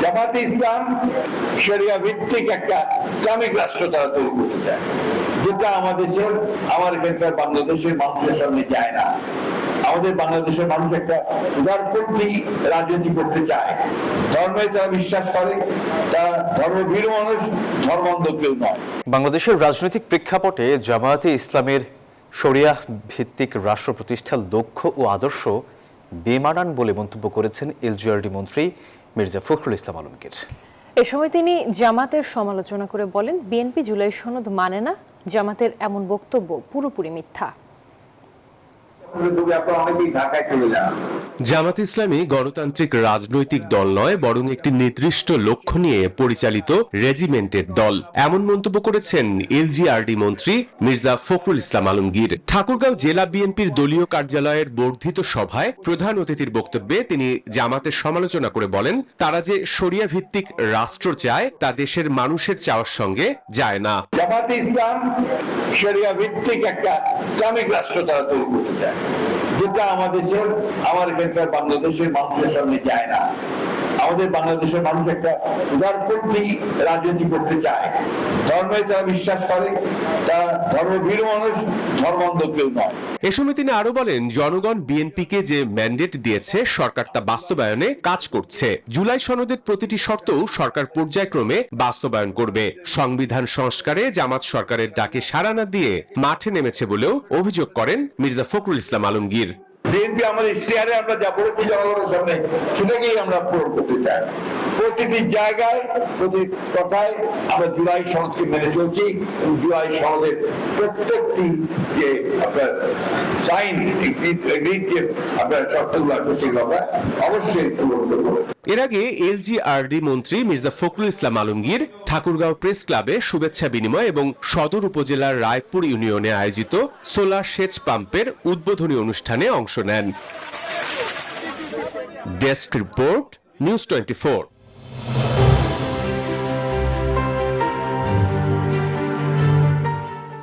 জামাতে ইসলাম শরিয়া ভিত্তিক একটা ইসলামিক রাষ্ট্র তারা তৈরি করতে চায়, যেটা আমার এখানকার বাংলাদেশের মানুষের সামনে যায় না। আমাদের বাংলাদেশের মানুষ একটা উদারপন্থী রাজনীতি করতে চায়, ধর্মে তারা বিশ্বাস করে, তারা ধর্মভীরু মানুষ, ধর্মান্ধ কেউ নয়। বাংলাদেশের রাজনৈতিক প্রেক্ষাপটে জামায়াতে ইসলামের শরিয়া ভিত্তিক রাষ্ট্র প্রতিষ্ঠার লক্ষ্য ও আদর্শ বেমানান বলে মন্তব্য করেছেন এলজিআরডি মন্ত্রী মির্জা ফখরুল ইসলাম আলমগীর। এ সময় তিনি জামাতের সমালোচনা করে বলেন, বিএনপি জুলাই সনদ মানে না, জামাতের এমন বক্তব্য পুরোপুরি মিথ্যা। জামাত ইসলামী গণতান্ত্রিক রাজনৈতিক দল নয়, বরং একটি নির্দিষ্ট লক্ষ্য নিয়ে পরিচালিত রেজিমেন্টের দল, এমন মন্তব্য করেছেন এলজিআরডি মন্ত্রী মির্জা ফখরুল ইসলাম আলমগীর। ঠাকুরগাঁও জেলা বিএনপির দলীয় কার্যালয়ের বর্ধিত সভায় প্রধান অতিথির বক্তব্যে তিনি জামাতের সমালোচনা করে বলেন, তারা যে শরিয়া ভিত্তিক রাষ্ট্র চায় তা দেশের মানুষের চাওয়ার সঙ্গে যায় না। জামাতে ইসলাম শরিয়া ভিত্তিক একটা ইসলামিক রাষ্ট্র তারা তৈরি করতে চায়, যেটা আমার এখানকার বাংলাদেশের মানুষের সামনে যায় না। আমাদের বাংলাদেশের মানুষ একটা উদারপন্থী রাজনীতি করতে চায়, ধর্মে তারা বিশ্বাস করে, তারা ধর্মভীরু মানুষ, ধর্মান্ধ কেউ নয়। এ সময় তিনি আরো বলেন, জনগণ বিএনপিকে যে ম্যান্ডেট দিয়েছে সরকার তা বাস্তবায়নে কাজ করছে। জুলাই সনদের প্রতিটি শর্তও সরকার পর্যায়ক্রমে বাস্তবায়ন করবে। সংবিধান সংস্কারে জামাত সরকারের ডাকে সাড়া না দিয়ে মাঠে নেমেছে বলেও অভিযোগ করেন মির্জা ফখরুল ইসলাম আলমগীর। বিএনপি আমাদের ইশতেহারে আমরা যা বলেছি জনগণের সামনে, সেটাকেই আমরা পূরণ করতে চাই। প্রতিটি জায়গায়, প্রতি কথায় আমরা জুলাই সনদকে মেনে চলছি এবং জুলাই সনদের প্রত্যেকটি যে আপনার সাইন যে আপনার শর্তগুলো আছে সেগুলো আমরা অবশ্যই পূরণ করবো। এর আগে এলজিআরডি মন্ত্রী মির্জা ফখরুল ইসলাম আলমগীর ঠাকুরগাঁও প্রেস ক্লাবে শুভেচ্ছা বিনিময় এবং সদর উপজেলার রায়পুর ইউনিয়নে আয়োজিত সোলার সেচ পাম্পের উদ্বোধনী অনুষ্ঠানে অংশ নেন। Desk report, news 24।